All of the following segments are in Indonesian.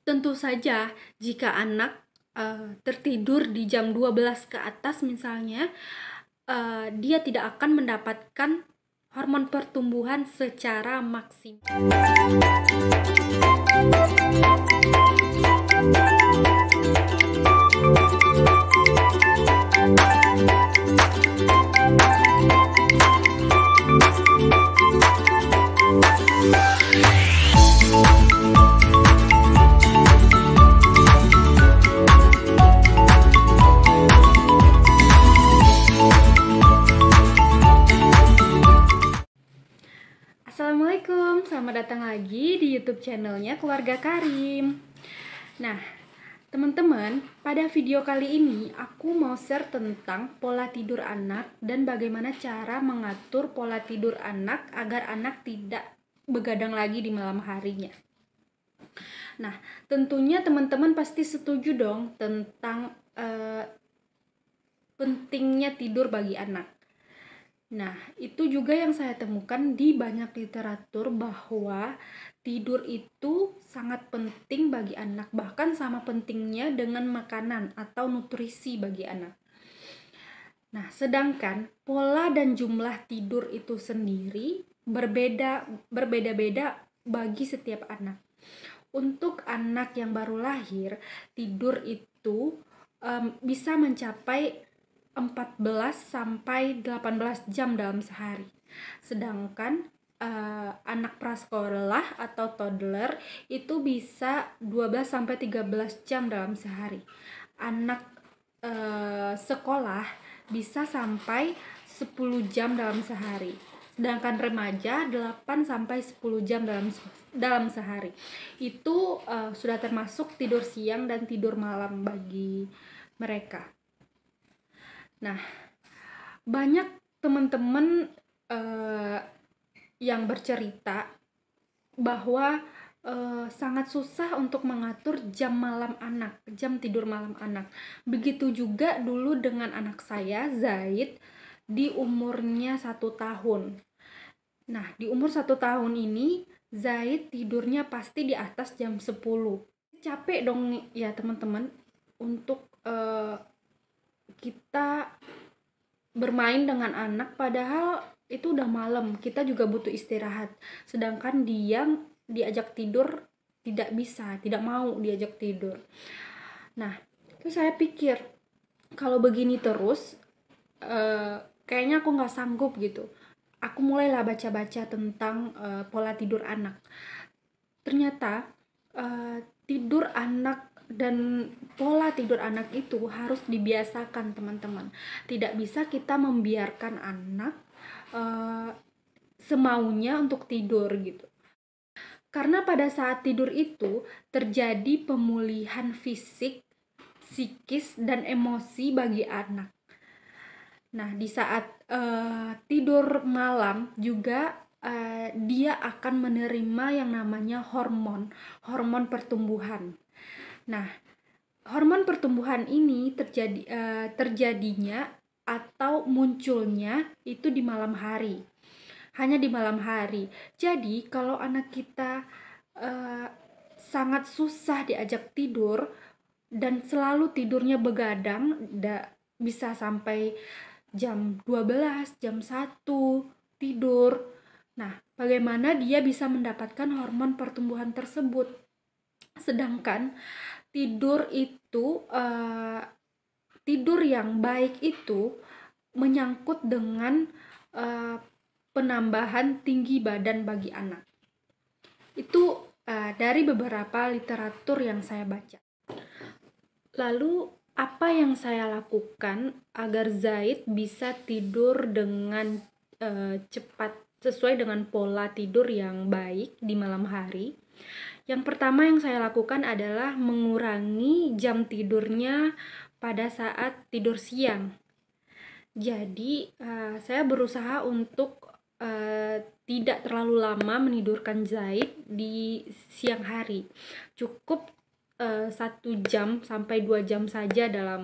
Tentu saja jika anak tertidur di jam 12 ke atas misalnya, dia tidak akan mendapatkan hormon pertumbuhan secara maksimal. Assalamualaikum, selamat datang lagi di YouTube channelnya Keluarga Karim. Nah, teman-teman, pada video kali ini aku mau share tentang pola tidur anak dan bagaimana cara mengatur pola tidur anak agar anak tidak begadang lagi di malam harinya. Nah, tentunya teman-teman pasti setuju dong tentang pentingnya tidur bagi anak. Nah, itu juga yang saya temukan di banyak literatur bahwa tidur itu sangat penting bagi anak, bahkan sama pentingnya dengan makanan atau nutrisi bagi anak. Nah, sedangkan pola dan jumlah tidur itu sendiri berbeda-beda bagi setiap anak. Untuk anak yang baru lahir, tidur itu bisa mencapai 14 sampai 18 jam dalam sehari. Sedangkan anak prasekolah atau toddler itu bisa 12 sampai 13 jam dalam sehari. Anak sekolah bisa sampai 10 jam dalam sehari. Sedangkan remaja 8 sampai 10 jam dalam sehari. Itu sudah termasuk tidur siang dan tidur malam bagi mereka. Nah, banyak teman-teman yang bercerita bahwa sangat susah untuk mengatur jam tidur malam anak. Begitu juga dulu dengan anak saya, Zaid, di umurnya 1 tahun. Nah, di umur 1 tahun ini, Zaid tidurnya pasti di atas jam 10. Capek dong ya teman-teman untuk kita bermain dengan anak padahal itu udah malam, kita juga butuh istirahat. Sedangkan dia diajak tidur tidak mau diajak tidur. Nah, terus saya pikir kalau begini terus kayaknya aku nggak sanggup gitu. Aku mulailah baca-baca tentang pola tidur anak. Ternyata tidur anak dan pola tidur anak itu harus dibiasakan teman-teman. Tidak bisa kita membiarkan anak semaunya untuk tidur gitu. Karena pada saat tidur itu terjadi pemulihan fisik, psikis, dan emosi bagi anak. Nah, di saat tidur malam juga dia akan menerima yang namanya hormon pertumbuhan. Nah, hormon pertumbuhan ini terjadinya atau munculnya itu di malam hari. Hanya di malam hari. Jadi, kalau anak kita sangat susah diajak tidur dan selalu tidurnya begadang, bisa sampai jam 12, jam 1 tidur. Nah, bagaimana dia bisa mendapatkan hormon pertumbuhan tersebut? Sedangkan tidur yang baik itu menyangkut dengan penambahan tinggi badan bagi anak. Itu dari beberapa literatur yang saya baca. Lalu apa yang saya lakukan agar Zaid bisa tidur dengan cepat sesuai dengan pola tidur yang baik di malam hari? Yang pertama yang saya lakukan adalah mengurangi jam tidurnya pada saat tidur siang. Jadi saya berusaha untuk tidak terlalu lama menidurkan Zaid di siang hari. Cukup 1 jam sampai 2 jam saja dalam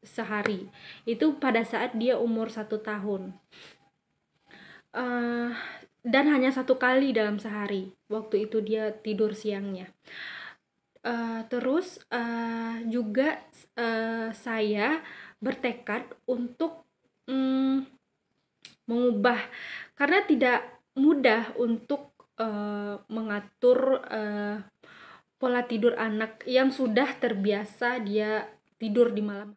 sehari. Itu pada saat dia umur 1 tahun. Dan hanya 1 kali dalam sehari, waktu itu dia tidur siangnya. Juga saya bertekad untuk mengubah, karena tidak mudah untuk mengatur pola tidur anak yang sudah terbiasa dia tidur di malam.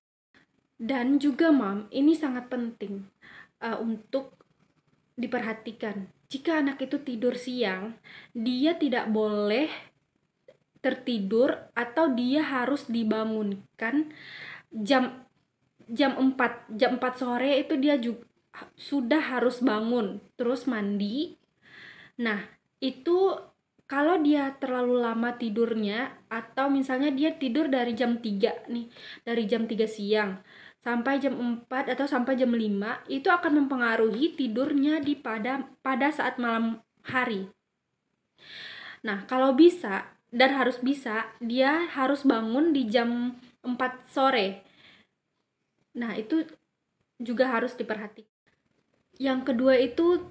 Dan juga ini sangat penting untuk diperhatikan. Jika anak itu tidur siang, dia tidak boleh tertidur atau dia harus dibangunkan jam 4 sore. Itu dia juga sudah harus bangun, terus mandi. Nah, itu kalau dia terlalu lama tidurnya, atau misalnya dia tidur dari jam 3 nih, dari jam 3 siang sampai jam 4 atau sampai jam 5, itu akan mempengaruhi tidurnya pada saat malam hari. Nah, kalau bisa dan harus bisa, dia harus bangun di jam 4 sore. Nah, itu juga harus diperhatikan. Yang kedua itu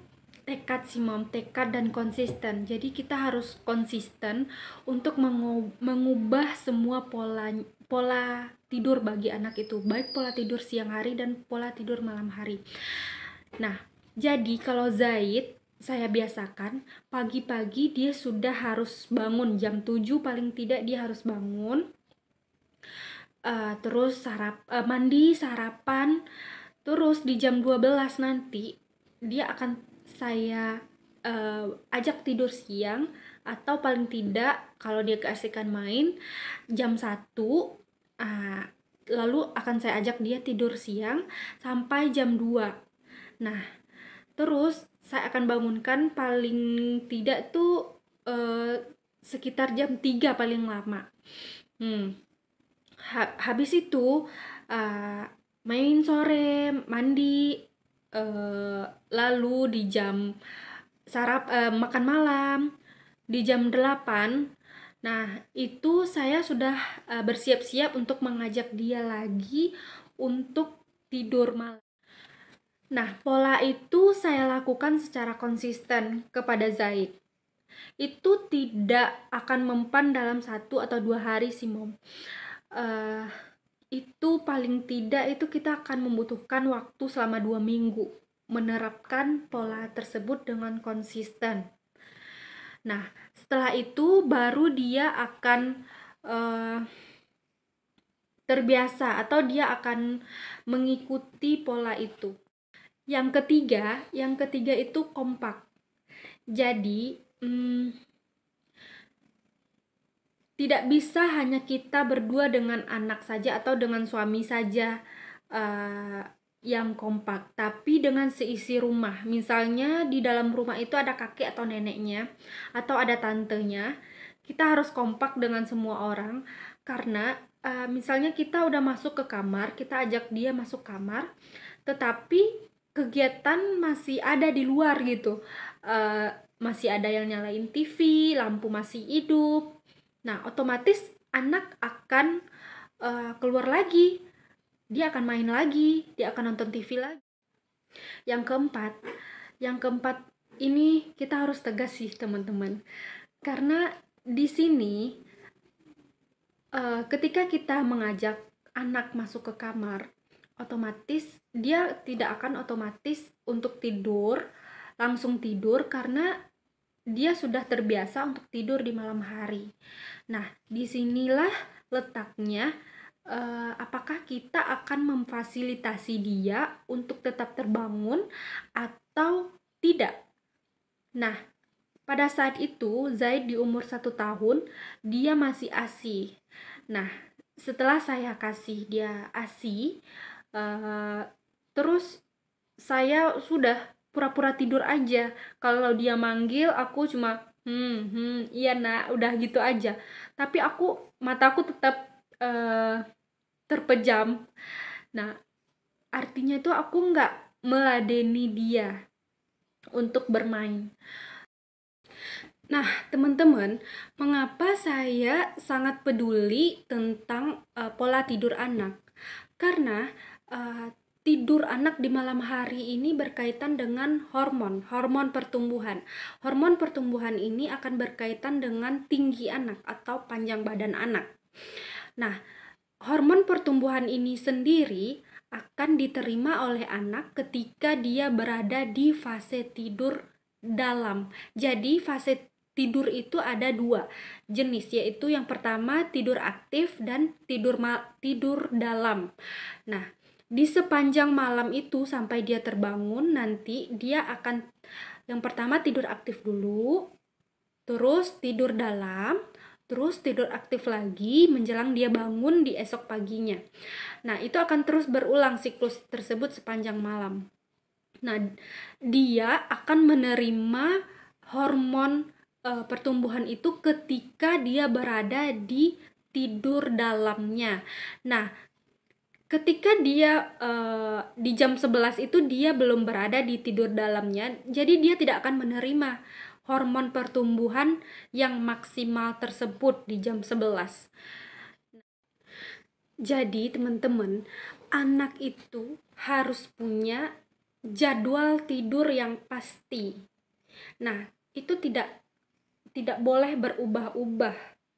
tekad sih Mom, tekad dan konsisten. Jadi kita harus konsisten untuk mengubah semua pola tidur bagi anak itu, baik pola tidur siang hari dan pola tidur malam hari. Nah, jadi kalau Zaid saya biasakan pagi-pagi dia sudah harus bangun jam 7 paling tidak, dia harus bangun. Terus mandi, sarapan. Terus di jam 12 nanti dia akan saya ajak tidur siang, atau paling tidak kalau dia keasikan main jam 1, lalu akan saya ajak dia tidur siang sampai jam 2. Nah, terus saya akan bangunkan paling tidak tuh sekitar jam 3 paling lama. Habis itu main sore, mandi, lalu di jam makan malam di jam 8. Nah, itu saya sudah bersiap-siap untuk mengajak dia lagi untuk tidur malam. Nah, pola itu saya lakukan secara konsisten kepada Zaid. Itu tidak akan mempan dalam 1 atau 2 hari sih Mom. Itu paling tidak itu kita akan membutuhkan waktu selama 2 minggu menerapkan pola tersebut dengan konsisten. Nah, setelah itu baru dia akan terbiasa atau dia akan mengikuti pola itu. Yang ketiga itu kompak. Jadi tidak bisa hanya kita berdua dengan anak saja atau dengan suami saja yang kompak, tapi dengan seisi rumah. Misalnya di dalam rumah itu ada kakek atau neneknya, atau ada tantenya. Kita harus kompak dengan semua orang, karena misalnya kita udah masuk ke kamar, kita ajak dia masuk kamar, tetapi kegiatan masih ada di luar gitu. Masih ada yang nyalain TV, lampu masih hidup. Nah, otomatis anak akan keluar lagi, dia akan main lagi, dia akan nonton TV lagi. Yang keempat ini kita harus tegas sih teman-teman, karena di sini ketika kita mengajak anak masuk ke kamar, otomatis dia tidak akan otomatis untuk langsung tidur, karena dia sudah terbiasa untuk tidur di malam hari. Nah, disinilah letaknya apakah kita akan memfasilitasi dia untuk tetap terbangun atau tidak. Nah, pada saat itu Zaid di umur 1 tahun, dia masih ASI. Nah, setelah saya kasih dia ASI, terus saya sudah pura-pura tidur aja. Kalau dia manggil, aku cuma iya nak, udah gitu aja. Tapi mataku tetap terpejam. Nah, artinya itu aku nggak meladeni dia untuk bermain. Nah, teman-teman, mengapa saya sangat peduli tentang pola tidur anak? Karena tidur anak di malam hari ini berkaitan dengan hormon pertumbuhan. Hormon pertumbuhan ini akan berkaitan dengan tinggi anak atau panjang badan anak. Nah, hormon pertumbuhan ini sendiri akan diterima oleh anak ketika dia berada di fase tidur dalam. Jadi fase tidur itu ada dua jenis, yaitu yang pertama tidur aktif dan tidur dalam. Nah, di sepanjang malam itu sampai dia terbangun, nanti dia akan yang pertama tidur aktif dulu, terus tidur dalam, terus tidur aktif lagi menjelang dia bangun di esok paginya. Nah, itu akan terus berulang siklus tersebut sepanjang malam. Nah, dia akan menerima hormon pertumbuhan itu ketika dia berada di tidur dalamnya. Nah, ketika dia di jam 11 itu dia belum berada di tidur dalamnya, jadi dia tidak akan menerima hormon pertumbuhan yang maksimal tersebut di jam 11. Jadi teman-teman, anak itu harus punya jadwal tidur yang pasti. Nah, itu tidak boleh berubah-ubah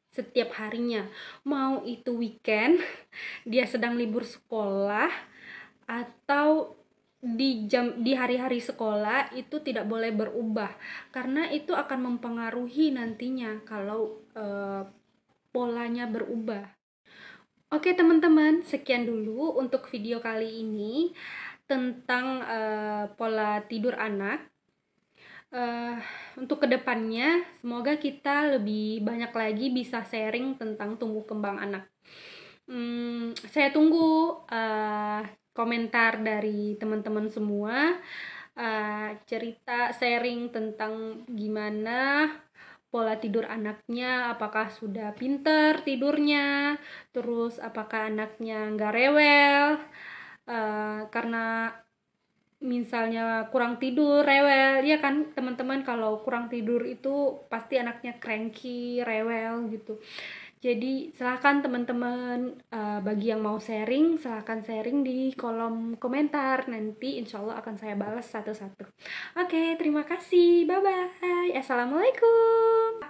setiap harinya. Mau itu weekend, dia sedang libur sekolah, atau di hari-hari sekolah, itu tidak boleh berubah karena itu akan mempengaruhi nantinya kalau polanya berubah. Oke teman-teman, sekian dulu untuk video kali ini tentang pola tidur anak. Untuk kedepannya, semoga kita lebih banyak lagi bisa sharing tentang tumbuh kembang anak. Saya tunggu komentar dari teman-teman semua, cerita sharing tentang gimana pola tidur anaknya, apakah sudah pinter tidurnya, terus apakah anaknya nggak rewel, karena misalnya kurang tidur, rewel, ya kan teman-teman, kalau kurang tidur itu pasti anaknya cranky, rewel gitu. Jadi silahkan teman-teman, bagi yang mau sharing, silahkan sharing di kolom komentar, nanti insya Allah akan saya balas satu-satu. Oke, terima kasih, bye-bye, assalamualaikum.